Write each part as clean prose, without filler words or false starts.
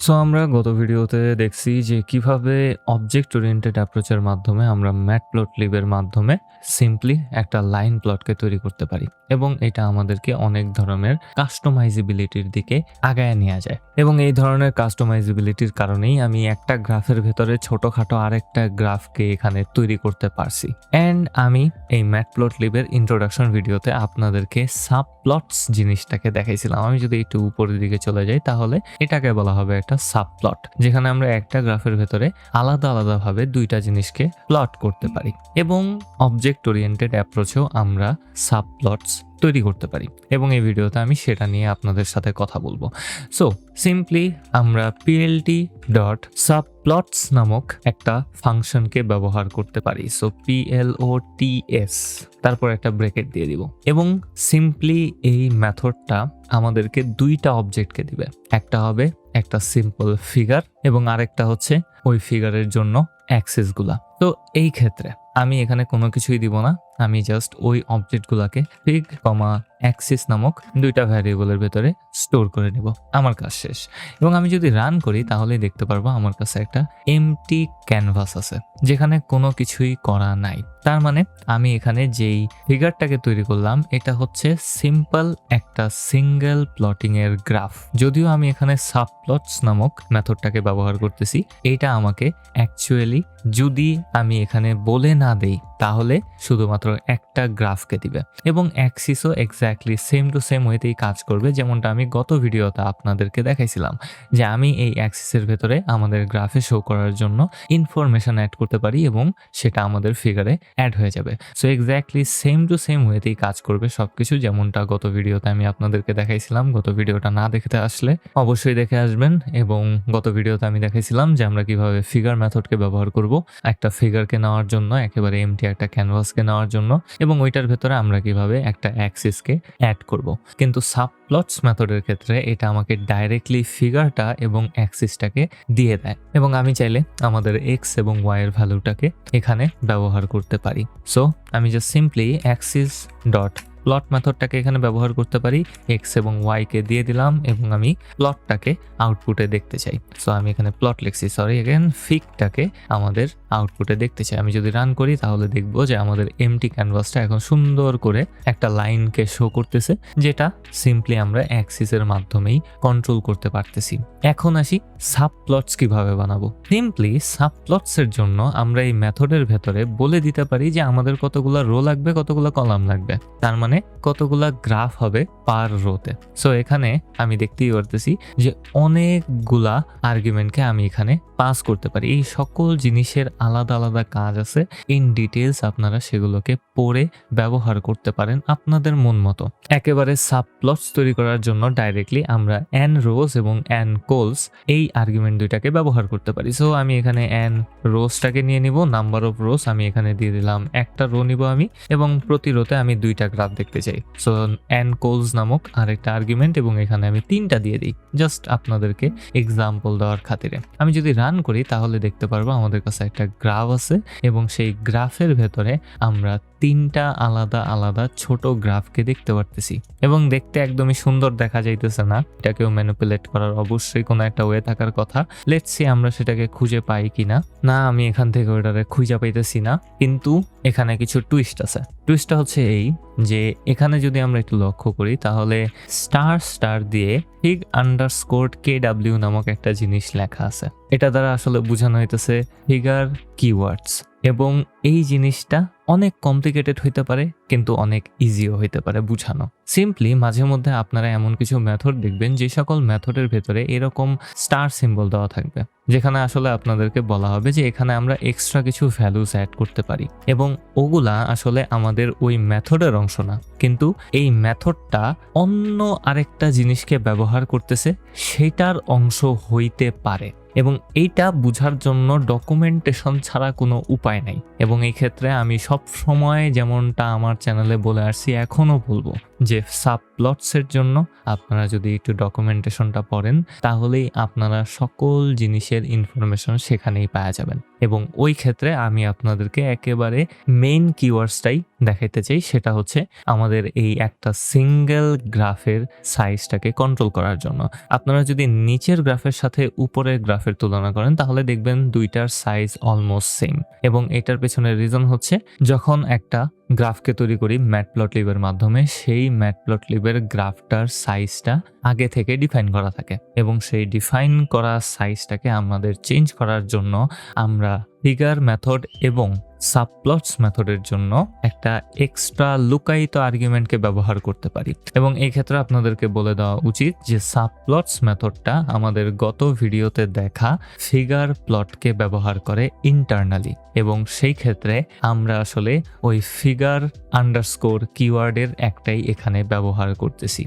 So আমরা গত ভিডিওতে দেখছি যে কিভাবে অবজেক্ট ওরিয়েন্টেড অ্যাপ্রোচের মাধ্যমে আমরা ম্যাটপ্লটলিবের মাধ্যমে সিম্পলি একটা লাইন প্লটকে তৈরি করতে পারি এবং এটা আমাদেরকে অনেক ধরনের কাস্টমাইজেবিলিটির দিকে আগায় নিয়ে যায়। এবং এই ধরনের কাস্টমাইজেবিলিটির কারণেই আমি একটা গ্রাফের ভেতরে ছোটখাটো আরেকটা গ্রাফকে এখানে তৈরি করতে পারছি। অ্যান্ড আমি এই ম্যাটপ্লটলিবের ইন্ট্রোডাকশন ভিডিওতে আপনাদেরকে সাবপ্লটস জিনিসটাকে দেখাইছিলাম। আমি যদি একটু উপরের দিকে চলে যাই তাহলে এটাকে বলা হবে একটা সাবপ্লট, যেখানে আমরা একটা গ্রাফের ভেতরে আলাদা আলাদাভাবে দুইটা জিনিসকে প্লট করতে পারি এবং অবজেক্ট ওরিয়েন্টেড অ্যাপ্রোচেও আমরা সাবপ্লটস তৈরি করতে পারি এবং এই ভিডিওতে আমি সেটা নিয়ে আপনাদের সাথে কথা বলবো। সো সিম্পলি আমরা plt.subplots নামক একটা ফাংশনকে ব্যবহার করতে পারি। সো PLOTS তারপর একটা ব্রেকেট দিয়ে দিব এবং সিম্পলি এই মেথডটা আমাদেরকে দুইটা অবজেক্টকে দিবে। একটা হবে একটা সিম্পল ফিগার এবং আরেকটা হচ্ছে ওই ফিগারের জন্য অ্যাক্সেসগুলা। তো এই ক্ষেত্রে আমি এখানে কোনো কিছুই দিব না, আমি জাস্ট ওই অবজেক্টগুলোকে ফিগ কমা অ্যাক্সিস নামক দুইটা ভ্যারিয়েবলের ভেতরে স্টোর করে নেব। আমার কাজ শেষ এবং আমি যদি রান করি তাহলেই দেখতে পারবো আমার কাছে একটা এমটি ক্যানভাস আছে যেখানে কোনো কিছুই করা নাই। তার মানে আমি এখানে যেই ফিগারটাকে তৈরি করলাম এটা হচ্ছে সিম্পল একটা সিঙ্গেল প্লটিং এর গ্রাফ। যদিও আমি এখানে সাবপ্লটস নামক মেথডটাকে ব্যবহার করতেছি, এটা আমাকে অ্যাকচুয়ালি যদি আমি এখানে বলে না দেই তাহলে শুধুমাত্র একটা গ্রাফকে দিবে এবং অ্যাক্সিসও এক্স্যাক্টলি সেম টু সেম ওয়েতেই কাজ করবে, যেমনটা আমি গত ভিডিওতে আপনাদেরকে দেখাইছিলাম যে আমি এই অ্যাক্সিসের ভেতরে আমাদের গ্রাফে শো করার জন্য ইনফরমেশন অ্যাড করতে পারি এবং সেটা আমাদের ফিগারে অ্যাড হয়ে যাবে। So exactly same to same ওয়েতেই কাজ করবে সবকিছু, যেমনটা গত ভিডিওতে আমি আপনাদেরকে দেখাইছিলাম। গত ভিডিওটা না দেখতে আসলে অবশ্যই দেখে আসবেন। এবং গত ভিডিওতে আমি দেখাইছিলাম যে আমরা কিভাবে ফিগার মেথডকে ব্যবহার করব একটা ফিগারকে নেওয়ার জন্য, একেবারে এমটি একটা ক্যানভাসকে নেওয়ার জন্য, এবং ওইটার ভেতরে আমরা কিভাবে একটা অ্যাক্সিসকে অ্যাড করব। কিন্তু সাবপ্লটস মেথডের ক্ষেত্রে এটা আমাকে ডাইরেক্টলি ফিগারটা এবং অ্যাক্সিসটাকে দিয়ে দেয় এবং আমি চাইলে আমাদের এক্স এবং ওয়াই এর ভ্যালুটাকে এখানে ব্যবহার করতে পারি। সো আমি just simply axis dot plot মেথডটাকে এখানে ব্যবহার করতে পারি, এক্স এবং ওয়াইকে দিয়ে দিলাম এবং আমি প্লটটাকে আউটপুটে দেখতে চাই। সো আমি এখানে প্লট লিখছি, সরি এগেন, ফিগটাকে আমাদের আউটপুটে দেখতে চাই। আমি যদি রান করি তাহলে দেখবো যে আমাদের এমটি ক্যানভাসটা এখন সুন্দর করে একটা লাইনকে শো করতেছে, যেটা সিম্পলি আমরা অ্যাক্সিসের মাধ্যমেই কন্ট্রোল করতে পারতেছি। এখন আসি সাবপ্লটস কিভাবে বানাবো। সিম্পলি সাবপ্লটসের জন্য আমরা এই মেথডের ভেতরে বলে দিতে পারি যে আমাদের কতগুলা রো লাগবে, কতগুলা কলাম লাগবে, তার মানে কতগুলা গ্রাফ হবে পার রোতে। সো এখানে আমি দেখতেই পারতেছি যে অনেকগুলা আর্গুমেন্টকে আমি এখানে পাস করতে পারি। এই সকল জিনিসের আলাদা আলাদা কাজ আছে, ইন ডিটেলস আপনারা সেগুলোকে পড়ে ব্যবহার করতে পারেন আপনাদের মন মতো। একেবারে সাবপ্লটস তৈরি করার জন্য ডাইরেক্টলি আমরা এন রোজ এবং এন কোলস এই আর্গুমেন্ট দুইটাকে ব্যবহার করতে পারি। সো আমি এখানে এন রোজটাকে নিয়ে নিব, নাম্বার অফ রোজ আমি এখানে দিয়ে দিলাম একটা রো নিব আমি, এবং প্রতি রোতে আমি দুইটা গ্রাফ দেখতে চাই। সো এন কোলস নামক আরেকটা আর্গুমেন্ট এবং এখানে আমি তিনটা দিয়ে দিই জাস্ট আপনাদেরকে এক্সাম্পল দেওয়ার খাতিরে। আমি যদি রান করি তাহলে দেখতে পারবো আমাদের কাছে একটা গ্রাফ আছে এবং সেই গ্রাফের ভেতরে আমরা তিনটা আলাদা আলাদা ছোট গ্রাফকে দেখতে পারতেছি এবং দেখতে একদমই সুন্দর দেখা যাইতেছে না? এটাকেও ম্যানিপুলেট করার অবশ্যই কোনো একটা ওয়ে থাকার কথা। লেটস সি আমরা সেটাকে খুঁজে পাই কিনা। না, আমি এখান থেকে ওটারে খুঁজে পাইতেছি না, কিন্তু এখানে কিছু টুইস্ট আছে। টুইস্টটা হচ্ছে এই যে এখানে যদি আমরা একটু লক্ষ্য করি তাহলে স্টার স্টার দিয়ে ফিগ আন্ডারস্কোর KW নামক একটা জিনিস লেখা আছে। এটা দ্বারা আসলে বোঝানো হইতেছে ফিগার কিওয়ার্ডস এবং এই জিনিসটা অনেক কমপ্লিকেটেড হইতে পারে কিন্তু অনেক ইজিও হইতে পারে বুঝানো। সিম্পলি মাঝে মধ্যে আপনারা এমন কিছু মেথড দেখবেন যে সকল মেথডের ভেতরে এরকম স্টার সিম্বল দেওয়া থাকবে, যেখানে আসলে আপনাদেরকে বলা হবে যে এখানে আমরা এক্সট্রা কিছু ভ্যালুস অ্যাড করতে পারি এবং ওগুলা আসলে আমাদের ওই মেথডের অংশ না, কিন্তু এই মেথডটা অন্য আরেকটা জিনিসকে ব্যবহার করতেছে সেটার অংশ হইতে পারে এবং এইটা বোঝার জন্য ডকুমেন্টেশন ছাড়া কোনো উপায় নাই এবং এবং এই ক্ষেত্রে আমি সব সময় যেমনটা আমার চ্যানেলে বলে আসছি এখনও বলবো যে সাবপ্লটসের জন্য আপনারা যদি একটু ডকুমেন্টেশনটা পড়েন তাহলেই আপনারা সকল জিনিসের ইনফরমেশন সেখানেই পাওয়া যাবেন। এবং ওই ক্ষেত্রে আমি আপনাদেরকে একেবারে মেইন কিওয়ার্ডসটাই দেখাইতে চাই, সেটা হচ্ছে আমাদের এই একটা সিঙ্গেল গ্রাফের সাইজটাকে কন্ট্রোল করার জন্য। আপনারা যদি নিচের গ্রাফের সাথে উপরের গ্রাফের তুলনা করেন তাহলে দেখবেন দুইটার সাইজ অলমোস্ট সেম। এবং এটার পেছনের রিজন হচ্ছে যখন একটা গ্রাফকে তৈরি করি ম্যাটপ্লটলিবের মাধ্যমে, সেই ম্যাটপ্লটলিবের গ্রাফটার সাইজটা আগে থেকে ডিফাইন করা থাকে এবং সেই ডিফাইন করা সাইজটাকে আমাদের চেঞ্জ করার জন্য আমরা ফিগার মেথড এবং সাবপ্লটস মেথডের জন্য একটা এক্সট্রা লুকায়িত আর্গুমেন্টকে ব্যবহার করতে পারি। এবং এই ক্ষেত্রে আপনাদেরকে বলে দেওয়া উচিত যে সাবপ্লটস মেথডটা আমাদের গত ভিডিওতে দেখা ফিগার প্লটকে ব্যবহার করে ইন্টারনালি, এবং সেই ক্ষেত্রে আমরা আসলে ওই ফিগার আন্ডারস্কোর কিওয়ার্ডের একটাই এখানে ব্যবহার করতেছি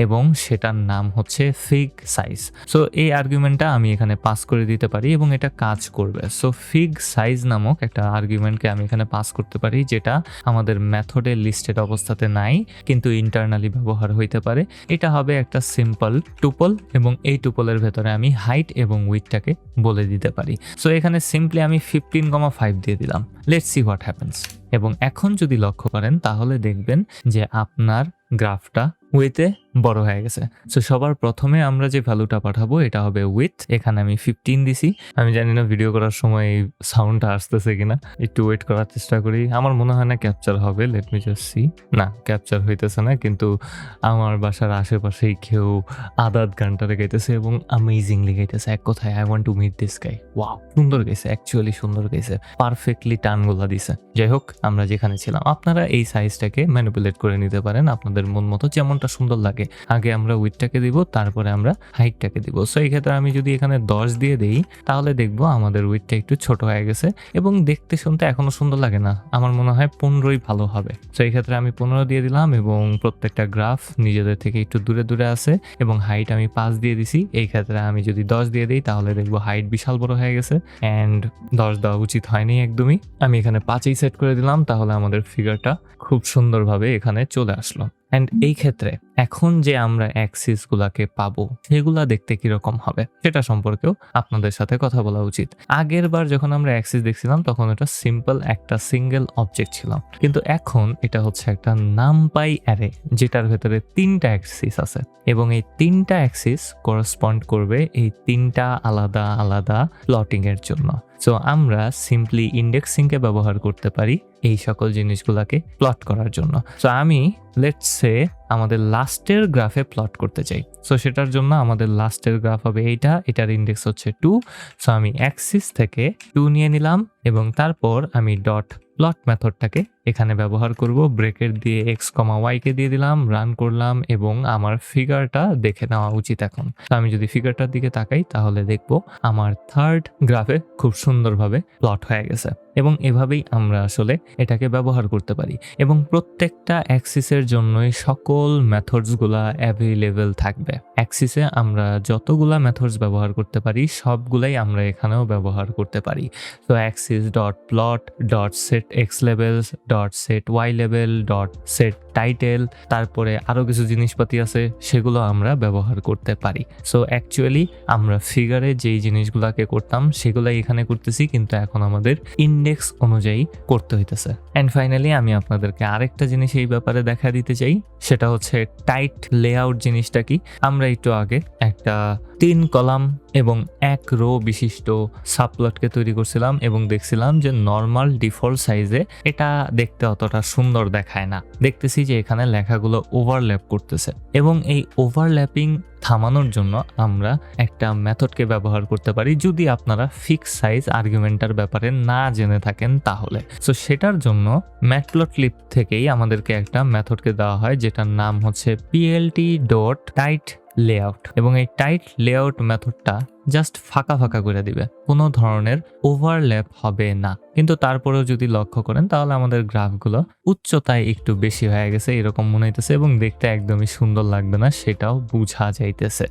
এবং সেটার নাম হচ্ছে ফিগ সাইজ। সো এই আর্গুমেন্টটা আমি এখানে পাস করে দিতে পারি এবং এটা কাজ করবে। সো ফিগ সাইজ নামক একটা আর্গুমেন্টকে আমি এখানে পাস করতে পারি যেটা আমাদের মেথডের লিস্টেড অবস্থাতে নাই কিন্তু ইন্টারনালি ব্যবহার হইতে পারে। এটা হবে একটা সিম্পল টুপল এবং এই টুপলের ভেতরে আমি হাইট এবং উইডটাকে বলে দিতে পারি। সো এখানে সিম্পলি আমি 15,5 দিয়ে দিলাম। Let's see what happens. এবং এখন যদি লক্ষ্য করেন তাহলে দেখবেন যে আপনার গ্রাফটা উইথে বড় হয়ে গেছে। সো সবার প্রথমে আমরা যে ভ্যালুটা পাঠাবো এটা হবে উইথ, এখানে আমি 15 দিছি। আমি জানি না ভিডিও করার সময় এই সাউন্ডটা আসতেছে কিনা, একটু ওয়েট করার চেষ্টা করি। আমার মনে হয় না ক্যাপচার হবে, লেট মি জাস্ট সি। না, ক্যাপচার হইতেছে না, কিন্তু আমার বাসার আশেপাশেই কেউ আদাত গানটারে গাইতেছে এবং অ্যামেজিংলি গাইতেছে। এক কথায় I want to meet this guy. Wow, সুন্দর গাইছে, অ্যাকচুয়ালি সুন্দর গাইছে, পারফেক্টলি টানগুলা দিছে। যাই হোক, আমরা যেখানে ছিলাম, আপনারা এই সাইজটাকে ম্যানিপুলেট করে নিতে পারেন আপনাদের মন মতো, যেমনটা সুন্দর লাগে। আগে আমরা উইডটাকে দিব, তারপরে আমরা হাইটটাকে দিব। সো এই ক্ষেত্রে আমি যদি এখানে 10 দিয়ে দেই তাহলে দেখবো আমাদের উইডটা একটু ছোট হয়ে গেছে এবং দেখতে শুনতে এখনো সুন্দর লাগে না। আমার মনে হয় 15ই ভালো হবে। সো এই ক্ষেত্রে আমি 15 দিয়ে দিলাম এবং প্রত্যেকটা গ্রাফ নিজেদের থেকে একটু দূরে দূরে আছে এবং হাইট আমি 5 দিয়ে দিছি। এই ক্ষেত্রে আমি যদি 10 দিয়ে দিই তাহলে দেখবো হাইট বিশাল বড় হয়ে গেছে অ্যান্ড 10 দেওয়া উচিত হয়নি একদমই। আমি এখানে 5ই সেট করে দিলাম, তাহলে আমাদের ফিগারটা খুব সুন্দরভাবে এখানে চলে আসলো। অ্যান্ড এই ক্ষেত্রে এখন যে আমরা অ্যাক্সিস গুলাকে পাবো সেগুলা দেখতে কিরকম হবে সেটা সম্পর্কেও আপনাদের সাথে কথা বলা উচিত। আগের বার যখন আমরা অ্যাক্সিস দেখছিলাম তখন এটা সিম্পল একটা সিঙ্গেল অবজেক্ট ছিল, কিন্তু এখন এটা হচ্ছে একটা নামপাই অ্যারে যেটার ভেতরে 3টা অ্যাক্সিস আছে এবং এই 3টা অ্যাক্সিস করসপন্ড করবে এই 3টা আলাদা আলাদা প্লটিং এর জন্য। সো আমরা সিম্পলি ইন্ডেক্সিংকে ব্যবহার করতে পারি এই সকল জিনিসগুলোকে প্লট করার জন্য। সো আমি লেটস সে আমাদের লাস্টের গ্রাফে প্লট করতে চাই। সো সেটার জন্য আমাদের লাস্টের গ্রাফ হবে এইটা, এটার ইন্ডেক্স হচ্ছে 2। সো আমি অ্যাক্সিস থেকে 2 নিয়ে নিলাম এবং তারপর আমি ডট প্লট মেথডটাকে এখানে ব্যবহার করব। ব্রেকেট দিয়ে x, y কে দিয়ে দিলাম, রান করলাম এবং আমার ফিগারটা দেখে নেওয়া উচিত এখন। তো আমি যদি ফিগারটার দিকে তাকাই তাহলে দেখবো আমার থার্ড গ্রাফে খুব সুন্দরভাবে প্লট হয়ে গেছে এবং এভাবেই আমরা আসলে এটাকে ব্যবহার করতে পারি। এবং প্রত্যেকটা অ্যাক্সিসের জন্যই সকল মেথডসগুলা অ্যাভেলেবেল থাকবে। অ্যাক্সিসে আমরা যতগুলা মেথডস ব্যবহার করতে পারি সবগুলাই আমরা এখানেও ব্যবহার করতে পারি। তো axis dot plot dot set X levels dot set Y level dot set title, তারপরে আরও কিছু জিনিসপাতি আছে সেগুলো আমরা ব্যবহার করতে পারি। সো অ্যাকচুয়ালি আমরা ফিগারে যেই জিনিসগুলোকে করতাম সেগুলাই এখানে করতেছি, কিন্তু এখন আমাদের ইন্ডেক্স অনুযায়ী করতে হইতেছে। অ্যান্ড ফাইনালি আমি আপনাদেরকে আরেকটা জিনিস এই ব্যাপারে দেখা দিতে চাই, সেটা হচ্ছে টাইট লেআউট জিনিসটা কি। আমরা একটু আগে একটা 3 কলাম এবং 1 রো বিশিষ্ট সাবপ্লটকে তৈরি করছিলাম এবং দেখছিলাম যে নর্মাল ডিফল্ট সাইজে এটা দেখতে অতটা সুন্দর দেখায় না। দেখতেছি যে এখানে লেখাগুলো ওভারল্যাপ করতেছে এবং এই ওভারল্যাপিং থামানোর জন্য আমরা একটা মেথডকে ব্যবহার করতে পারি যদি আপনারা ফিক্স সাইজ আর্গুমেন্টার ব্যাপারে না জেনে থাকেন তাহলে। সো সেটার জন্য ম্যাটপ্লটলিব থেকেই আমাদেরকে একটা মেথডকে দেওয়া হয় যেটার নাম হচ্ছে plt.tight লেআউট এবং এই টাইট লেআউট মেথডটা জাস্ট ফাঁকা ফাঁকা করে দিবে, কোনো ধরনের ওভারল্যাপ হবে না। কিন্তু তারপরেও যদি লক্ষ্য করেন তাহলে আমাদের গ্রাফগুলো উচ্চতায় একটু বেশি হয়ে গেছে এরকম মনে হইতেছে এবং দেখতে একদমই সুন্দর লাগবে না, সেটাও বোঝা যাইতেছে।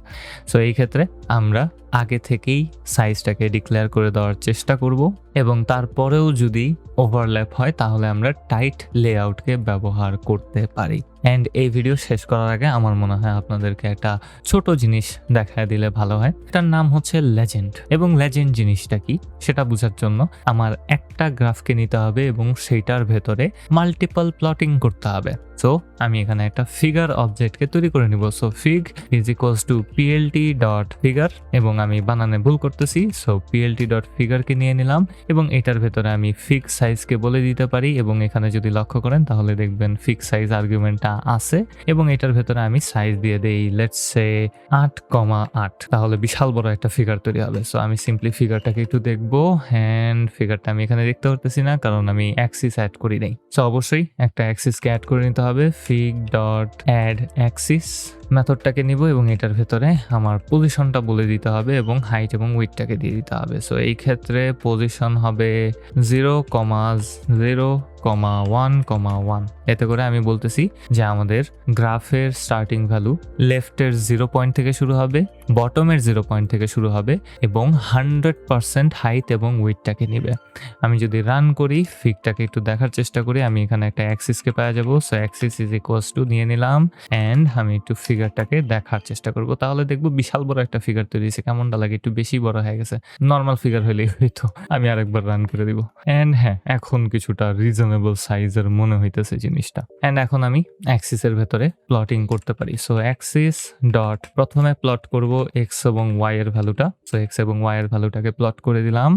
সো এই ক্ষেত্রে আমরা আগে থেকেই সাইজটাকে ডিক্লেয়ার করে দেওয়ার চেষ্টা করব এবং তারপরেও যদি ওভারল্যাপ হয় তাহলে আমরা টাইট লেআউটকে ব্যবহার করতে পারি। অ্যান্ড এই ভিডিও শেষ করার আগে আমার মনে হয় আপনাদেরকে একটা ছোট জিনিস দেখায় দিলে ভালো হয়। এটার নাম হচ্ছে লেজেন্ড, এবং লেজেন্ড জিনিসটা কি সেটা বোঝার জন্য আমার একটা গ্রাফকে নিতে হবে এবং সেইটার ভেতরে মাল্টিপল প্লটিং করতে হবে। সো আমি এখানে একটা ফিগার অবজেক্টকে তৈরি করে নিব। So fig is equals to PLT dot figure, এবং আমি বানানে ভুল করতেছি। সো পিএলটি ডট ফিগারকে নিয়ে নিলাম এবং এটার ভেতরে আমি ফিগ সাইজকে বলে দিতে পারি, এবং এখানে যদি লক্ষ্য করেন তাহলে দেখবেন ফিগ সাইজ আর্গুমেন্টটা আছে এবং এটার ভেতরে আমি সাইজ দিয়ে দেই লেটস সে 8,8, তাহলে বিশাল বড় একটা ফিগার তৈরি হবে। সো আমি সিম্পলি ফিগারটাকে একটু দেখবো, হ্যান্ড ফিগারটা আমি এখানে দেখতে পারতেছি না কারণ আমি অ্যাক্সিস অ্যাড করি নাই। সো অবশ্যই একটা অ্যাক্সিসকে অ্যাড করে নিতে হবে। ফিগ ডট অ্যাড অ্যাক্সিস মেথডটাকে নিব এবং এটার ভেতরে আমার পজিশনটা বলে দিতে হবে এবং হাইট এবং উইডটাকে দিয়ে দিতে হবে। সো এই ক্ষেত্রে পজিশন হবে 0,0,1,1। এতে করে আমি বলতেছি যে আমাদের গ্রাফের স্টার্টিং ভ্যালু লেফটের 0 পয়েন্ট থেকে শুরু হবে, বটমের 0 পয়েন্ট থেকে শুরু হবে এবং 100% হাইট এবং উইডটাকে নিবে। আমি যদি রান করি, ফিগটাকে একটু দেখার চেষ্টা করি, আমি এখানে একটা অ্যাক্সিসকে পাওয়া যাবো। So Axis is equals to নিয়ে নিলাম অ্যান্ড আমি একটু ফিগারটাকে দেখার চেষ্টা করব, তাহলে দেখবো বিশাল বড় একটা ফিগার তৈরি হয়েছে। কেমনটা লাগে? একটু বেশি বড় হয়ে গেছে। নর্মাল ফিগার হলেই হয়তো। আমি আরেকবার রান করে দিব অ্যান্ড হ্যাঁ, এখন কিছুটা রিজনেবল সাইজের মনে হইতেছে জিনিসটা। অ্যান্ড এখন আমি অ্যাক্সিসের ভেতরে প্লটিং করতে পারি। সো অ্যাক্সিস ডট প্রথমে প্লট করব এক্স এবং ওয়াই এর ভ্যালুটা। সো এক্স এবং ওয়াই এর ভ্যালুটাকে প্লট করে দিলাম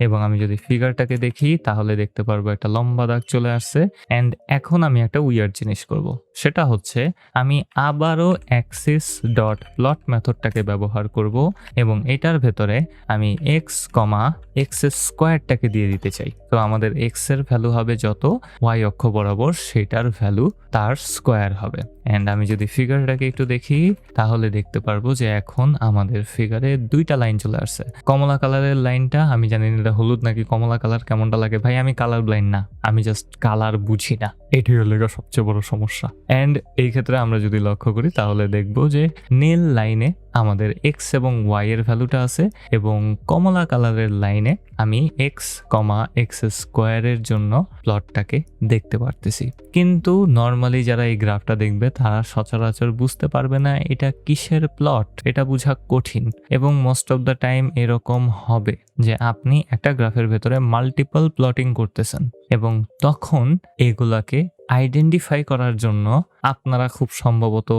এবং আমি যদি ফিগারটাকে দেখি তাহলে দেখতে পারবো একটা লম্বা দাগ চলে আসছে। অ্যান্ড এখন আমি একটা উইয়ার্ড জিনিস করব, সেটা হচ্ছে আমি আবারও অ্যাক্সিস ডট প্লট মেথডটাকে ব্যবহার করব এবং এটার ভেতরে আমি এক্স কমা এক্স স্কোয়ারটাকে দিয়ে দিতে চাই। তো আমাদের এক্স এর ভ্যালু হবে যত, ওয়াই অক্ষ বরাবর সেটার ভ্যালু তার স্কোয়ার হবে। অ্যান্ড আমি যদি ফিগারটাকে একটু দেখি তাহলে দেখতে পারবো যে এখন আমাদের ফিগারে দুইটা লাইন চলে আসছে। কমলা কালারের লাইনটা, আমি জানি না এটা হলুদ নাকি কমলা কালার, কেমনটা লাগে ভাই? আমি কালার ব্লাইন্ড না, আমি জাস্ট কালার বুঝি না, এটাই হলো সবচেয়ে বড় সমস্যা। অ্যান্ড এই ক্ষেত্রে আমরা যদি লক্ষ্য করি তাহলে দেখবো যে নীল লাইনে আমাদের এক্স এবং ওয়াই এর ভ্যালুটা আছে এবং কমলা কালারের লাইনে আমি এক্স কমা এক্স স্কোয়ারের জন্য প্লটটাকে দেখতে পারতেছি। কিন্তু নর্মালি যারা এই গ্রাফটা দেখবে তারা সচরাচর বুঝতে পারবে না এটা কিসের প্লট, এটা বোঝা কঠিন। এবং মোস্ট অফ দ্য টাইম এরকম হবে যে আপনি একটা গ্রাফের ভেতরে মাল্টিপল প্লটিং করতেছেন এবং তখন এগুলাকে আইডেন্টিফাই করার জন্য আপনারা খুব সম্ভবত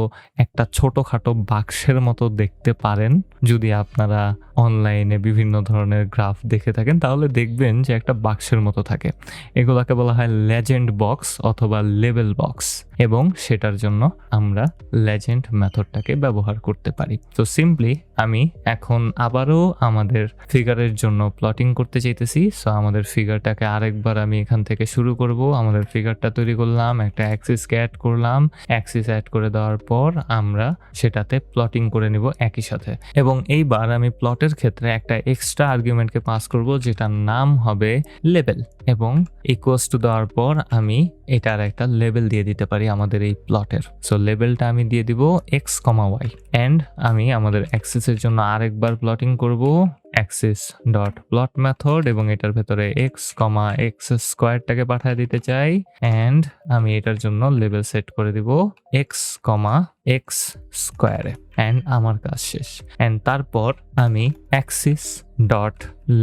একটা ছোটখাটো বাক্সের মতো দেখতে পারেন। যদি আপনারা অনলাইনে বিভিন্ন ধরনের গ্রাফ দেখে থাকেন তাহলে দেখবেন যে একটা বাক্সের মতো থাকে। এগুলাকে বলা হয় লেজেন্ড বক্স অথবা লেবেল বক্স, এবং সেটার জন্য আমরা লেজেন্ড মেথডটাকে ব্যবহার করতে পারি। তো সিম্পলি আমি এখন আবারও আমাদের ফিগারের জন্য প্লটিং করতে চাইতেছি। সো আমাদের ফিগারটাকে আরেকবার আমি এখান থেকে শুরু করব। আমাদের ফিগারটা তৈরি করলাম, একটা অ্যাক্সিসকে অ্যাড করলাম, অ্যাক্সিস অ্যাড করে দেওয়ার পর আমরা সেটাতে প্লটিং করে নিব একই সাথে। এবং এইবার আমি প্লটের ক্ষেত্রে একটা এক্সট্রা আর্গুমেন্টকে পাস করব যেটার নাম হবে লেবেল, এবং ইকুয়ালস টু দেওয়ার পর আমি এটার একটা লেবেল দিয়ে দিতে পারি আমাদের এই প্লটের। সো লেবেলটা আমি দিয়ে দিব এক্স কমা ওয়াই। অ্যান্ড আমি আমাদের অ্যাক্সিসের জন্য আরেকবার প্লটিং করব অ্যাক্সিস ডট প্লট মেথড এবং এটার ভেতরে এক্স কমা এক্স স্কোয়ারটাকে পাঠিয়ে দিতে চাই। অ্যান্ড আমি এটার জন্য লেবেল সেট করে দিব এক্স কমা এক্স স্কোয়ারে। অ্যান্ড আমার কাজ শেষ। অ্যান্ড তারপর আমি অ্যাক্সিস ডট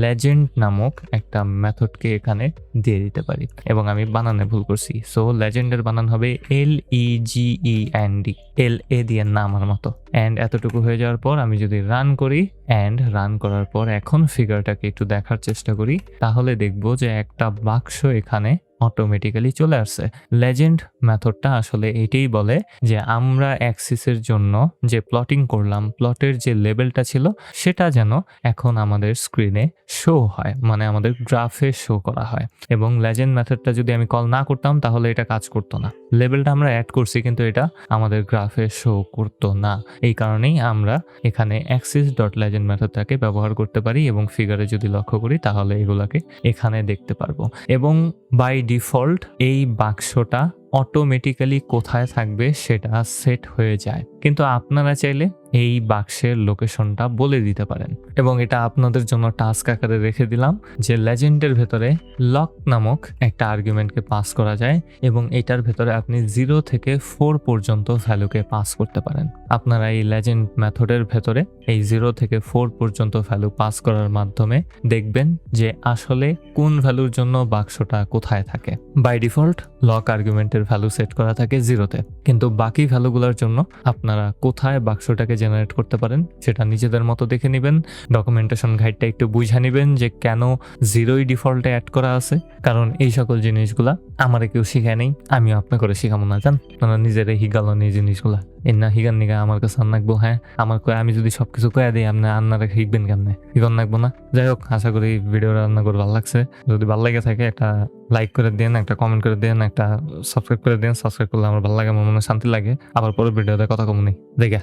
লেজেন্ড নামক একটা মেথডকে এখানে দিয়ে দিতে পারি, এবং আমি বানানে ভুল করছি। সো লেজেন্ডের বানান হবে LEGEND, LA দিয়ে না আমার মতো। অ্যান্ড এতটুকু হয়ে যাওয়ার পর আমি যদি রান করি, অ্যান্ড রান করার পর এখন ফিগারটাকে একটু দেখার চেষ্টা করি, তাহলে দেখবো যে একটা বাক্স এখানে অটোমেটিক্যালি চলে আসছে। লেজেন্ড মেথডটা আসলে এটাই বলে যে আমরা অ্যাক্সিসের জন্য যে প্লটিং করলাম, প্লটের যে লেবেলটা ছিল সেটা যেন এখন আমাদের স্ক্রিনে শো হয়, মানে আমাদের গ্রাফে শো করা হয়। এবং লেজেন্ড মেথডটা যদি আমি কল না করতাম তাহলে এটা কাজ করতো না। লেবেলটা আমরা অ্যাড করছি কিন্তু এটা আমাদের গ্রাফে শো করতো না। এই কারণেই আমরা এখানে axis.legend মেথডটাকে ব্যবহার করতে পারি এবং ফিগারে যদি লক্ষ্য করি তাহলে এগুলাকে এখানে দেখতে পারবো। এবং বাই ডিফল্ট এই বাক্সটা অটোমেটিক্যালি কোথায় থাকবে সেটা সেট হয়ে যায়, কিন্তু আপনারা চাইলে এই বাক্সের লোকেশনটা বলে দিতে পারেন। এবং এটা আপনাদের জন্য টাস্ক আকারে রেখে দিলাম যে লেজেন্ডের ভেতরে লক নামক একটা আর্গুমেন্টকে পাস করা যায় এবং এটার ভেতরে আপনি 0 থেকে 4 পর্যন্ত ভ্যালুকে পাস করতে পারেন। আপনারা এই লেজেন্ড মেথডের ভেতরে এই 0 থেকে 4 পর্যন্ত ভ্যালু পাস করার মাধ্যমে দেখবেন যে আসলে কোন ভ্যালুর জন্য বাক্সটা কোথায় থাকে। বাই ডিফল্ট লক আর্গুমেন্টের ভ্যালু সেট করা থাকে 0-তে, কিন্তু বাকি ভ্যালুগুলোর জন্য আপনারা কোথায় বাক্সটাকে জেনারেট করতে পারেন সেটা নিজেদের মতো দেখে নেবেন। ডকুমেন্টেশন গাইডটা একটু বুঝে নেবেন যে কেন 0ই ডিফল্টে অ্যাড করা আছে, কারণ এই সকল জিনিসগুলা আমারে কেউ শিখায় নেই, আমিও আপনা করে শিখাবো না। জান আপনারা নিজেরাই হিগালেন এই জিনিসগুলা, এর না হিগান নিগা আমার কাছে আন রাখবো। হ্যাঁ আমার আমি যদি সবকিছু কয়ে দিই আপনি আন্নারা শিখবেন কেমনে, হিগন রাখবো না। যাই হোক, আশা করি ভিডিওটা রান্না করে ভালো লাগছে। যদি ভালো লাগে থাকে একটা লাইক করে দেন, একটা কমেন্ট করে দেন, একটা সাবস্ক্রাইব করে দেন। সাবস্ক্রাইব করলে আমার ভালো লাগে, আমার মনে শান্তি লাগে। আবার পরে ভিডিওতে কথা কম নেই দেখা।